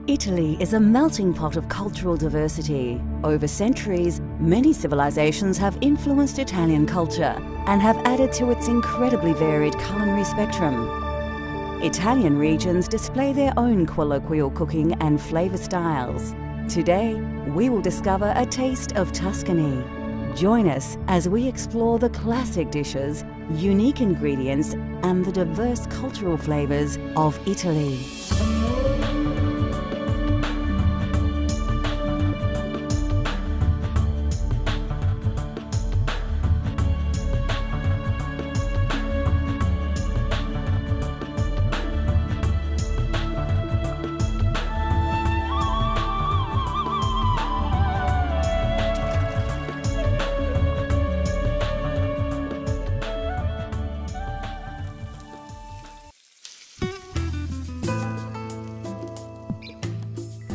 Italy is a melting pot of cultural diversity. Over centuries, many civilizations have influenced Italian culture and have added to its incredibly varied culinary spectrum. Italian regions display their own colloquial cooking and flavor styles. Today, we will discover a taste of Tuscany. Join us as we explore the classic dishes, unique ingredients, and the diverse cultural flavors of Italy.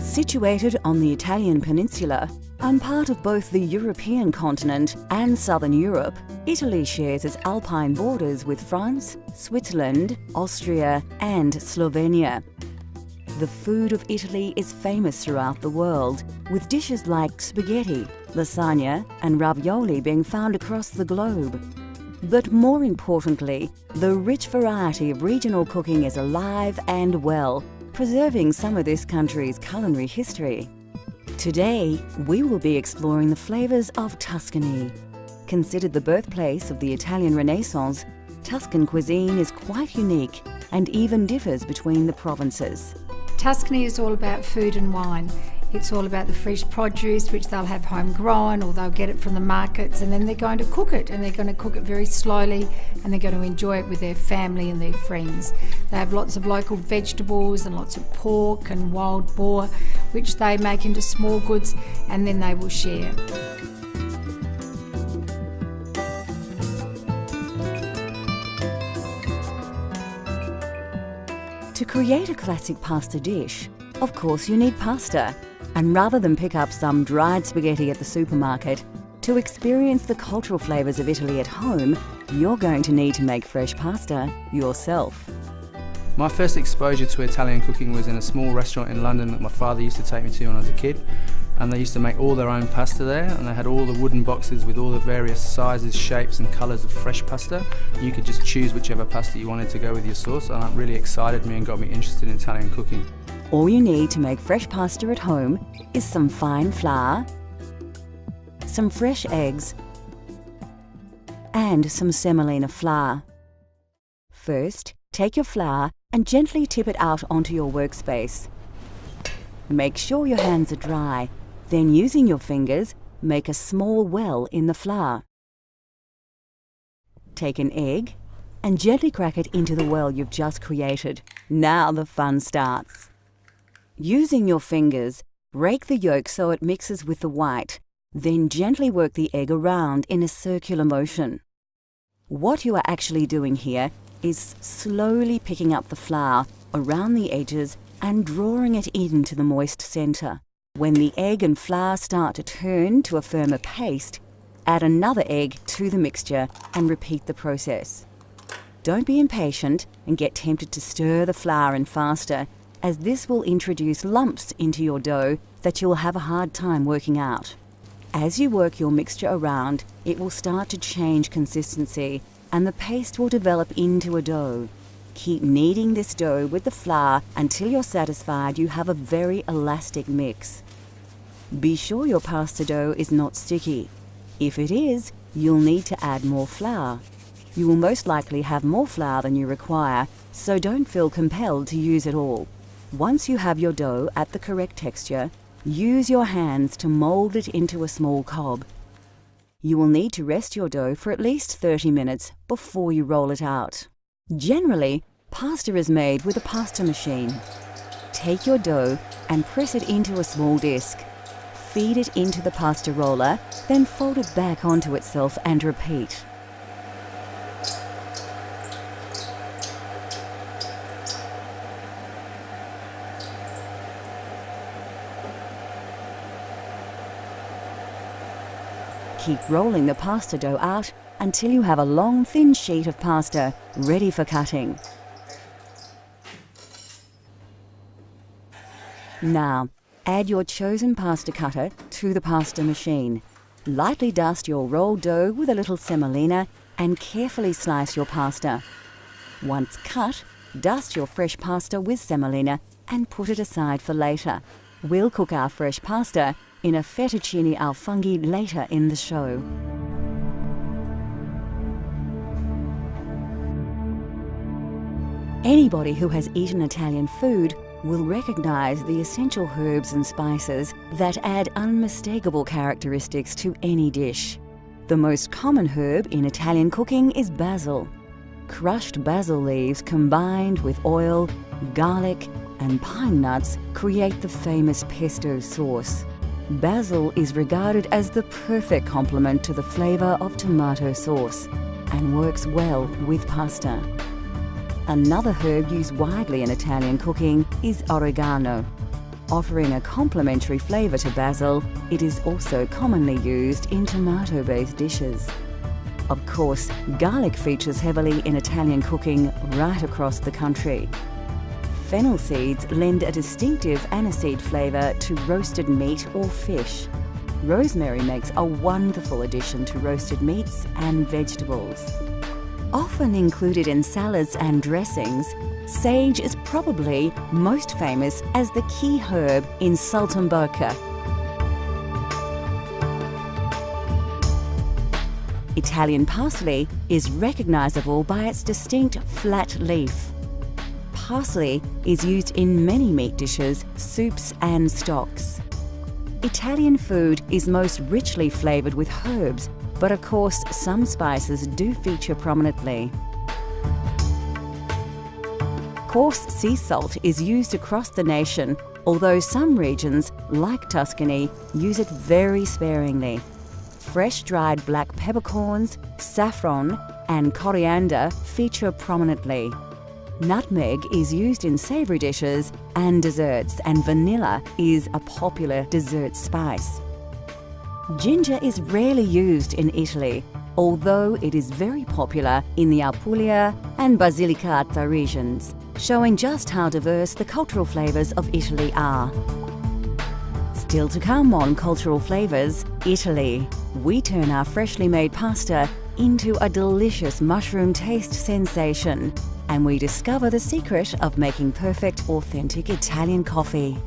Situated on the Italian peninsula and part of both the European continent and southern Europe, Italy shares its alpine borders with France, Switzerland, Austria, and Slovenia. The food of Italy is famous throughout the world, with dishes like spaghetti, lasagna, and ravioli being found across the globe. But more importantly, the rich variety of regional cooking is alive and well, preserving some of this country's culinary history. Today, we will be exploring the flavors of Tuscany. Considered the birthplace of the Italian Renaissance, Tuscan cuisine is quite unique and even differs between the provinces. Tuscany is all about food and wine. It's all about the fresh produce, which they'll have homegrown or they'll get it from the markets, and then they're going to cook it, and they're going to cook it very slowly, and they're going to enjoy it with their family and their friends. They have lots of local vegetables and lots of pork and wild boar, which they make into small goods, and then they will share. To create a classic pasta dish, of course you need pasta. And rather than pick up some dried spaghetti at the supermarket, to experience the cultural flavours of Italy at home, you're going to need to make fresh pasta yourself. My first exposure to Italian cooking was in a small restaurant in London that my father used to take me to when I was a kid. And they used to make all their own pasta there, and they had all the wooden boxes with all the various sizes, shapes and colours of fresh pasta. You could just choose whichever pasta you wanted to go with your sauce, and that really excited me and got me interested in Italian cooking. All you need to make fresh pasta at home is some fine flour, some fresh eggs, and some semolina flour. First, take your flour and gently tip it out onto your workspace. Make sure your hands are dry, then using your fingers, make a small well in the flour. Take an egg and gently crack it into the well you've just created. Now the fun starts. Using your fingers, break the yolk so it mixes with the white, then gently work the egg around in a circular motion. What you are actually doing here is slowly picking up the flour around the edges and drawing it into the moist centre. When the egg and flour start to turn to a firmer paste, add another egg to the mixture and repeat the process. Don't be impatient and get tempted to stir the flour in faster, as this will introduce lumps into your dough that you'll have a hard time working out. As you work your mixture around, it will start to change consistency and the paste will develop into a dough. Keep kneading this dough with the flour until you're satisfied you have a very elastic mix. Be sure your pasta dough is not sticky. If it is, you'll need to add more flour. You will most likely have more flour than you require, so don't feel compelled to use it all. Once you have your dough at the correct texture, use your hands to mold it into a small cob. You will need to rest your dough for at least 30 minutes before you roll it out. Generally, pasta is made with a pasta machine. Take your dough and press it into a small disc. Feed it into the pasta roller, then fold it back onto itself and repeat. Keep rolling the pasta dough out until you have a long, thin sheet of pasta ready for cutting. Now, add your chosen pasta cutter to the pasta machine. Lightly dust your rolled dough with a little semolina and carefully slice your pasta. Once cut, dust your fresh pasta with semolina and put it aside for later. We'll cook our fresh pasta in a fettuccine al funghi later in the show. Anybody who has eaten Italian food will recognize the essential herbs and spices that add unmistakable characteristics to any dish. The most common herb in Italian cooking is basil. Crushed basil leaves combined with oil, garlic, and pine nuts create the famous pesto sauce. Basil is regarded as the perfect complement to the flavor of tomato sauce and works well with pasta. Another herb used widely in Italian cooking is oregano. Offering a complementary flavor to basil, it is also commonly used in tomato-based dishes. Of course, garlic features heavily in Italian cooking right across the country. Fennel seeds lend a distinctive aniseed flavor to roasted meat or fish. Rosemary makes a wonderful addition to roasted meats and vegetables. Often included in salads and dressings, sage is probably most famous as the key herb in saltimbocca. Italian parsley is recognizable by its distinct flat leaf. Parsley is used in many meat dishes, soups and stocks. Italian food is most richly flavored with herbs, but of course some spices do feature prominently. Coarse sea salt is used across the nation, although some regions, like Tuscany, use it very sparingly. Fresh dried black peppercorns, saffron and coriander feature prominently. Nutmeg is used in savoury dishes and desserts, and vanilla is a popular dessert spice. Ginger is rarely used in Italy, although it is very popular in the Apulia and Basilicata regions, showing just how diverse the cultural flavours of Italy are. Still to come on Cultural Flavours, Italy. We turn our freshly made pasta into a delicious mushroom taste sensation, and we discover the secret of making perfect, authentic Italian coffee.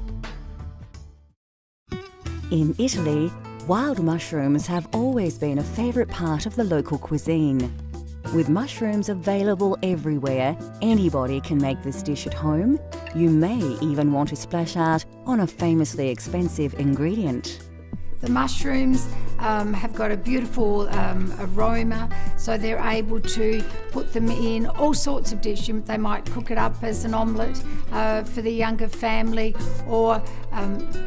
In Italy, wild mushrooms have always been a favourite part of the local cuisine. With mushrooms available everywhere, anybody can make this dish at home. You may even want to splash out on a famously expensive ingredient. The mushrooms have got a beautiful aroma, so they're able to put them in all sorts of dishes. They might cook it up as an omelette for the younger family, or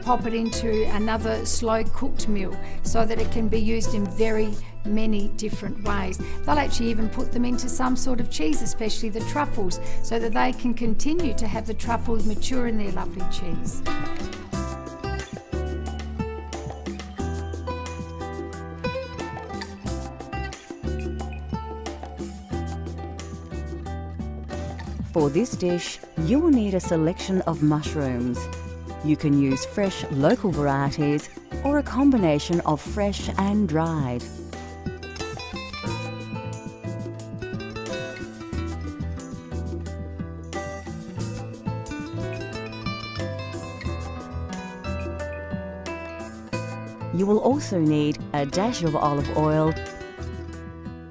pop it into another slow cooked meal so that it can be used in very many different ways. They'll actually even put them into some sort of cheese, especially the truffles, so that they can continue to have the truffles mature in their lovely cheese. For this dish, you will need a selection of mushrooms. You can use fresh local varieties or a combination of fresh and dried. You will also need a dash of olive oil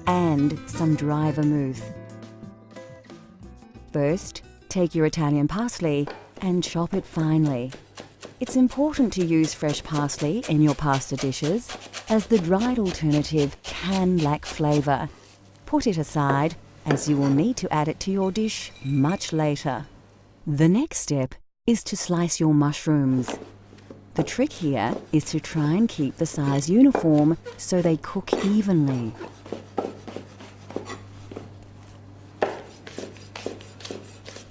and some dry vermouth. First, take your Italian parsley and chop it finely. It's important to use fresh parsley in your pasta dishes, as the dried alternative can lack flavour. Put it aside, as you will need to add it to your dish much later. The next step is to slice your mushrooms. The trick here is to try and keep the size uniform so they cook evenly.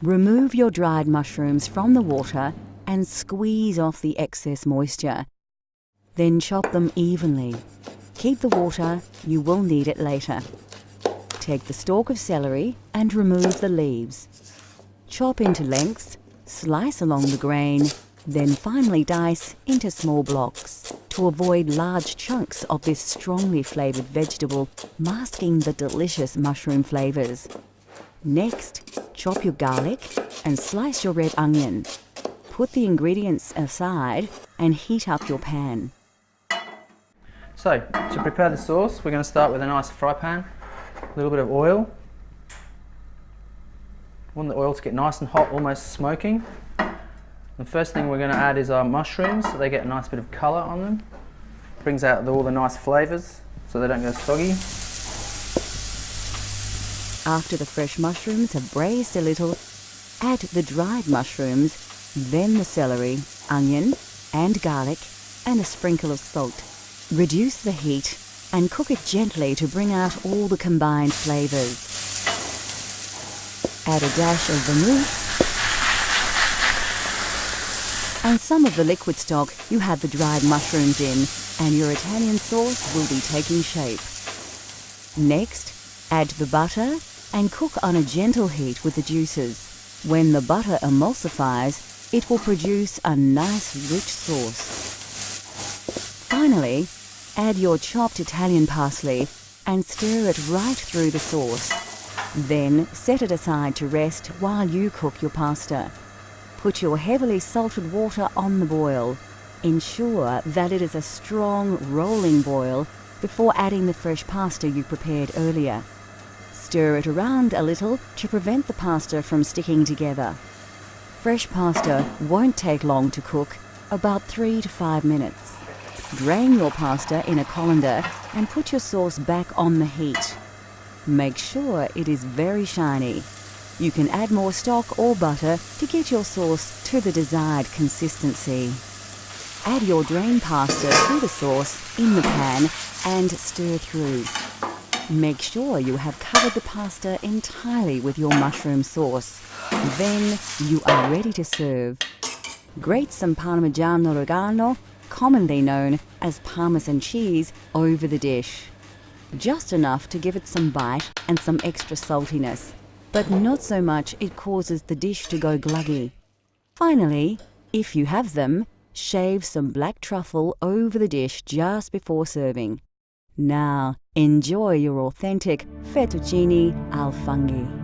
Remove your dried mushrooms from the water and squeeze off the excess moisture. Then chop them evenly. Keep the water, you will need it later. Take the stalk of celery and remove the leaves. Chop into lengths, slice along the grain, Then finely dice into small blocks to avoid large chunks of this strongly flavoured vegetable masking the delicious mushroom flavours. Next, chop your garlic and slice your red onion. Put the ingredients aside and heat up your pan. So, to prepare the sauce, we're going to start with a nice fry pan, a little bit of oil. We want the oil to get nice and hot, almost smoking. The first thing we're going to add is our mushrooms, so they get a nice bit of colour on them. Brings out all the nice flavours, so they don't go soggy. After the fresh mushrooms have braised a little, add the dried mushrooms, then the celery, onion and garlic, and a sprinkle of salt. Reduce the heat and cook it gently to bring out all the combined flavours. Add a dash of vermouth and some of the liquid stock you had the dried mushrooms in, and your Italian sauce will be taking shape. Next, add the butter and cook on a gentle heat with the juices. When the butter emulsifies, it will produce a nice rich sauce. Finally, add your chopped Italian parsley and stir it right through the sauce. Then set it aside to rest while you cook your pasta. Put your heavily salted water on the boil. Ensure that it is a strong, rolling boil before adding the fresh pasta you prepared earlier. Stir it around a little to prevent the pasta from sticking together. Fresh pasta won't take long to cook, about 3 to 5 minutes. Drain your pasta in a colander and put your sauce back on the heat. Make sure it is very shiny. You can add more stock or butter to get your sauce to the desired consistency. Add your drained pasta to the sauce in the pan and stir through. Make sure you have covered the pasta entirely with your mushroom sauce. Then you are ready to serve. Grate some Parmigiano Reggiano, commonly known as Parmesan cheese, over the dish. Just enough to give it some bite and some extra saltiness, but not so much it causes the dish to go gluggy. Finally, if you have them, shave some black truffle over the dish just before serving. Now, enjoy your authentic fettuccine al funghi.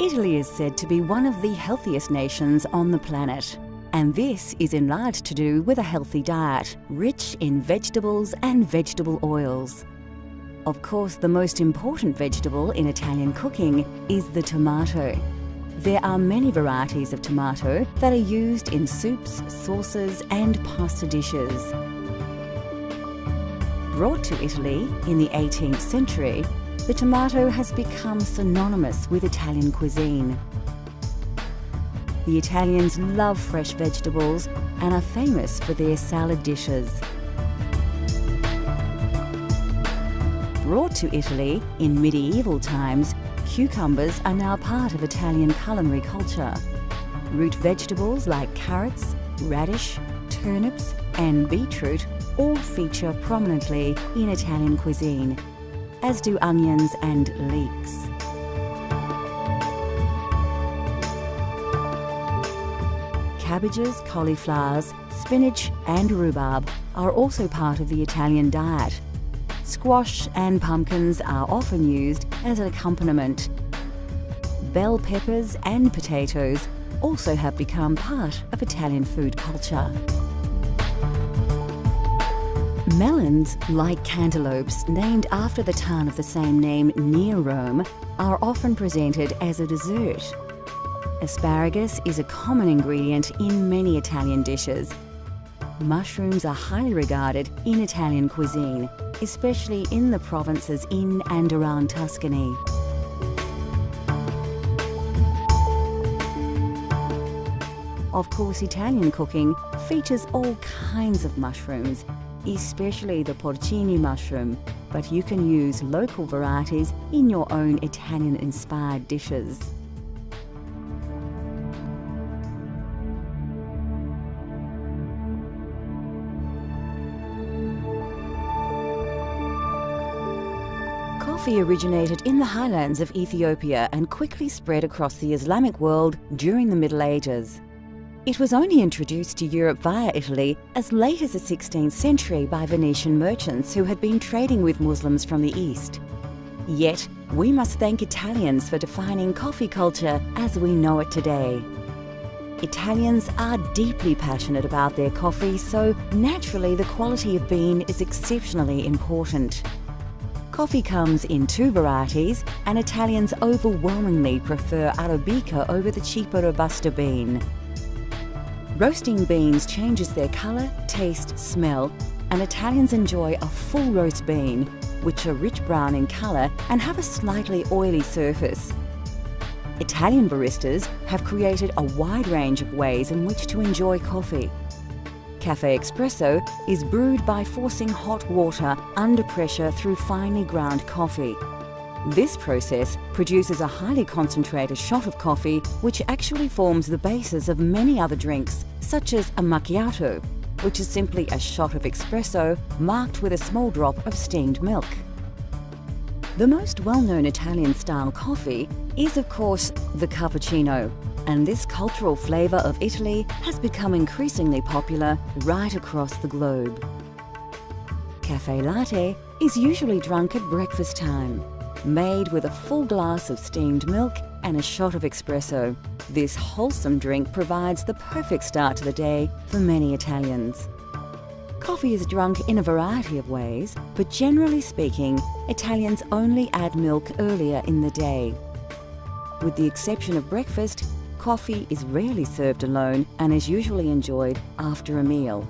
Italy is said to be one of the healthiest nations on the planet, and this is in large to do with a healthy diet, rich in vegetables and vegetable oils. Of course, the most important vegetable in Italian cooking is the tomato. There are many varieties of tomato that are used in soups, sauces and pasta dishes. Brought to Italy in the 18th century, the tomato has become synonymous with Italian cuisine. The Italians love fresh vegetables and are famous for their salad dishes. Brought to Italy in medieval times, cucumbers are now part of Italian culinary culture. Root vegetables like carrots, radish, turnips and beetroot all feature prominently in Italian cuisine, as do onions and leeks. Cabbages, cauliflowers, spinach and rhubarb are also part of the Italian diet. Squash and pumpkins are often used as an accompaniment. Bell peppers and potatoes also have become part of Italian food culture. Melons, like cantaloupes named after the town of the same name near Rome, are often presented as a dessert. Asparagus is a common ingredient in many Italian dishes. Mushrooms are highly regarded in Italian cuisine, especially in the provinces in and around Tuscany. Of course, Italian cooking features all kinds of mushrooms, especially the porcini mushroom, but you can use local varieties in your own Italian-inspired dishes. Coffee originated in the highlands of Ethiopia and quickly spread across the Islamic world during the Middle Ages. It was only introduced to Europe via Italy as late as the 16th century by Venetian merchants who had been trading with Muslims from the East. Yet, we must thank Italians for defining coffee culture as we know it today. Italians are deeply passionate about their coffee, so naturally the quality of bean is exceptionally important. Coffee comes in 2 varieties, and Italians overwhelmingly prefer Arabica over the cheaper Robusta bean. Roasting beans changes their colour, taste, smell, and Italians enjoy a full roast bean, which are rich brown in colour and have a slightly oily surface. Italian baristas have created a wide range of ways in which to enjoy coffee. Cafe espresso is brewed by forcing hot water under pressure through finely ground coffee. This process produces a highly concentrated shot of coffee which actually forms the basis of many other drinks, such as a macchiato, which is simply a shot of espresso marked with a small drop of steamed milk. The most well-known Italian-style coffee is, of course, the cappuccino, and this cultural flavour of Italy has become increasingly popular right across the globe. Cafe latte is usually drunk at breakfast time, made with a full glass of steamed milk and a shot of espresso. This wholesome drink provides the perfect start to the day for many Italians. Coffee is drunk in a variety of ways, but generally speaking, Italians only add milk earlier in the day. With the exception of breakfast, coffee is rarely served alone and is usually enjoyed after a meal.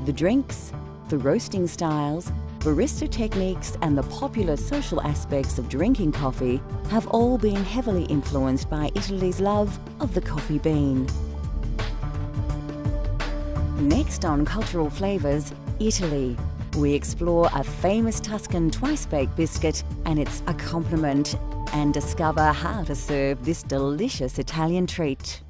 The drinks, the roasting styles, barista techniques and the popular social aspects of drinking coffee have all been heavily influenced by Italy's love of the coffee bean. Next on Cultural Flavours, Italy. We explore a famous Tuscan twice-baked biscuit and its accompaniment and discover how to serve this delicious Italian treat.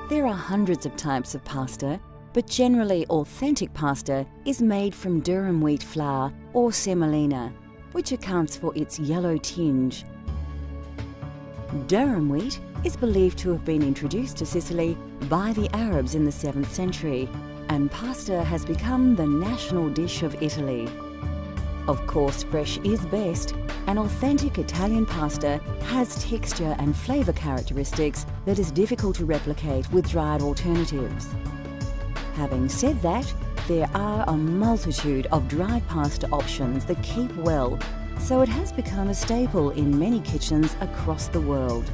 There are hundreds of types of pasta, but generally authentic pasta is made from durum wheat flour or semolina, which accounts for its yellow tinge. Durum wheat is believed to have been introduced to Sicily by the Arabs in the 7th century, and pasta has become the national dish of Italy. Of course, fresh is best. An authentic Italian pasta has texture and flavour characteristics that is difficult to replicate with dried alternatives. Having said that, there are a multitude of dried pasta options that keep well, so it has become a staple in many kitchens across the world.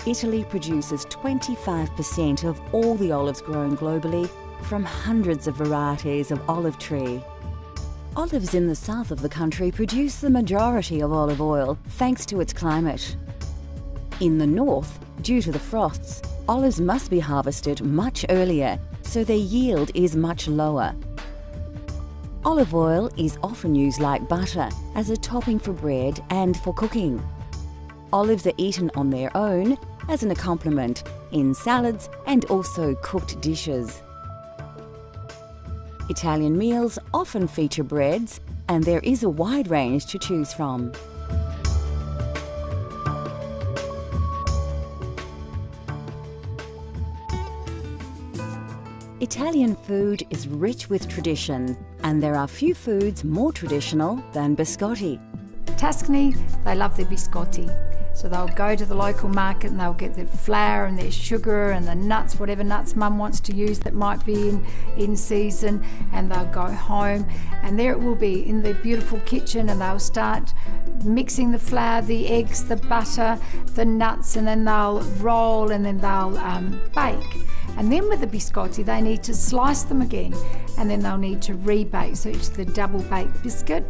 Italy produces 25% of all the olives grown globally from hundreds of varieties of olive tree. Olives in the south of the country produce the majority of olive oil thanks to its climate. In the north, due to the frosts, olives must be harvested much earlier, so their yield is much lower. Olive oil is often used like butter as a topping for bread and for cooking. Olives are eaten on their own, as an accompaniment, in salads and also cooked dishes. Italian meals often feature breads, and there is a wide range to choose from. Italian food is rich with tradition, and there are few foods more traditional than biscotti. Tuscany, they love their biscotti. So they'll go to the local market and they'll get their flour and their sugar and the nuts, whatever nuts mum wants to use that might be in season, and they'll go home and there it will be in their beautiful kitchen, and they'll start mixing the flour, the eggs, the butter, the nuts, and then they'll roll and then they'll bake. And then with the biscotti, they need to slice them again, and then they'll need to rebake, so it's the double baked biscuit.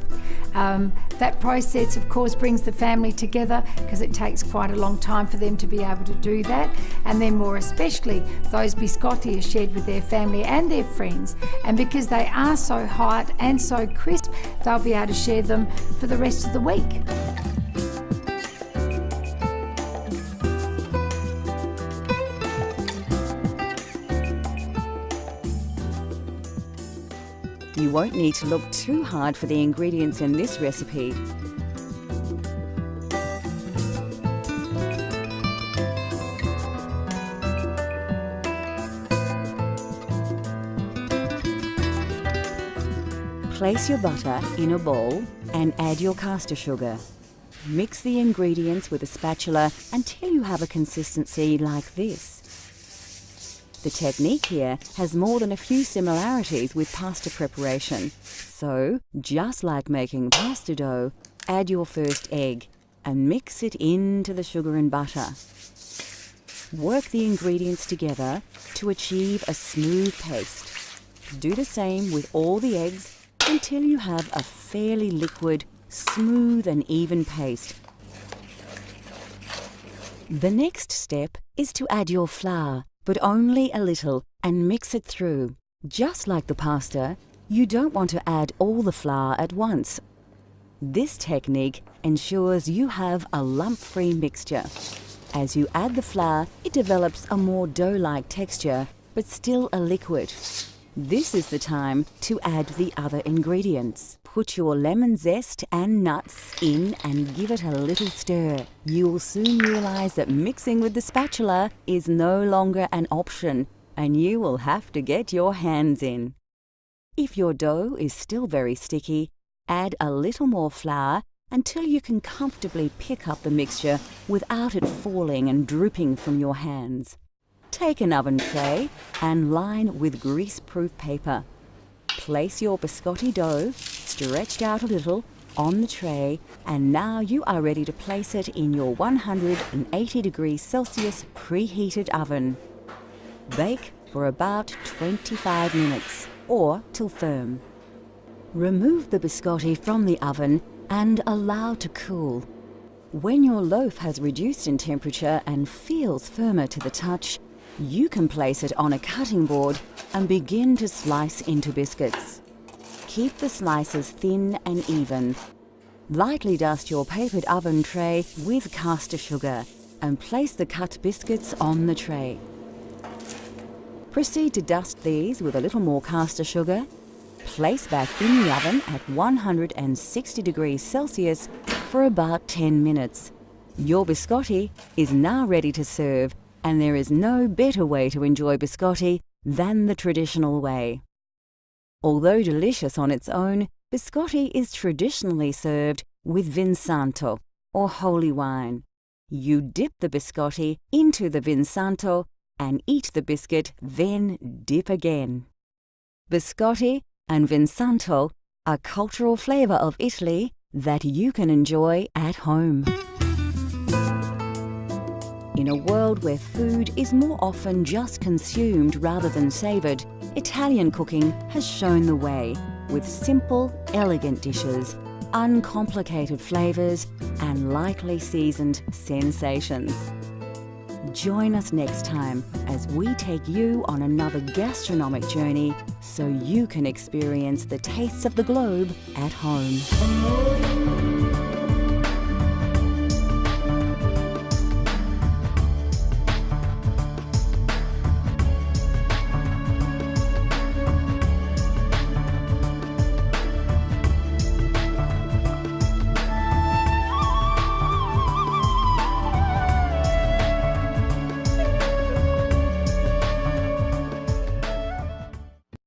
That process, of course, brings the family together because it takes quite a long time for them to be able to do that. And then more especially, those biscotti are shared with their family and their friends. And because they are so hot and so crisp, they'll be able to share them for the rest of the week. You won't need to look too hard for the ingredients in this recipe. Place your butter in a bowl and add your caster sugar. Mix the ingredients with a spatula until you have a consistency like this. The technique here has more than a few similarities with pasta preparation. So, just like making pasta dough, add your first egg and mix it into the sugar and butter. Work the ingredients together to achieve a smooth paste. Do the same with all the eggs until you have a fairly liquid, smooth and even paste. The next step is to add your flour, but only a little, and mix it through. Just like the pasta, you don't want to add all the flour at once. This technique ensures you have a lump-free mixture. As you add the flour, it develops a more dough-like texture, but still a liquid. This is the time to add the other ingredients. Put your lemon zest and nuts in and give it a little stir. You will soon realize that mixing with the spatula is no longer an option, and you will have to get your hands in. If your dough is still very sticky, add a little more flour until you can comfortably pick up the mixture without it falling and drooping from your hands. Take an oven tray and line with grease-proof paper. Place your biscotti dough, stretched out a little, on the tray, and now you are ready to place it in your 180 degrees Celsius preheated oven. Bake for about 25 minutes, or till firm. Remove the biscotti from the oven and allow to cool. When your loaf has reduced in temperature and feels firmer to the touch, you can place it on a cutting board and begin to slice into biscuits. Keep the slices thin and even. Lightly dust your papered oven tray with caster sugar and place the cut biscuits on the tray. Proceed to dust these with a little more caster sugar. Place back in the oven at 160 degrees Celsius for about 10 minutes. Your biscotti is now ready to serve, and there is no better way to enjoy biscotti than the traditional way. Although delicious on its own, biscotti is traditionally served with vinsanto, or holy wine. You dip the biscotti into the vinsanto and eat the biscuit, then dip again. Biscotti and vinsanto are cultural flavour of Italy that you can enjoy at home. In a world where food is more often just consumed rather than savoured, Italian cooking has shown the way with simple, elegant dishes, uncomplicated flavours, and lightly seasoned sensations. Join us next time as we take you on another gastronomic journey so you can experience the tastes of the globe at home.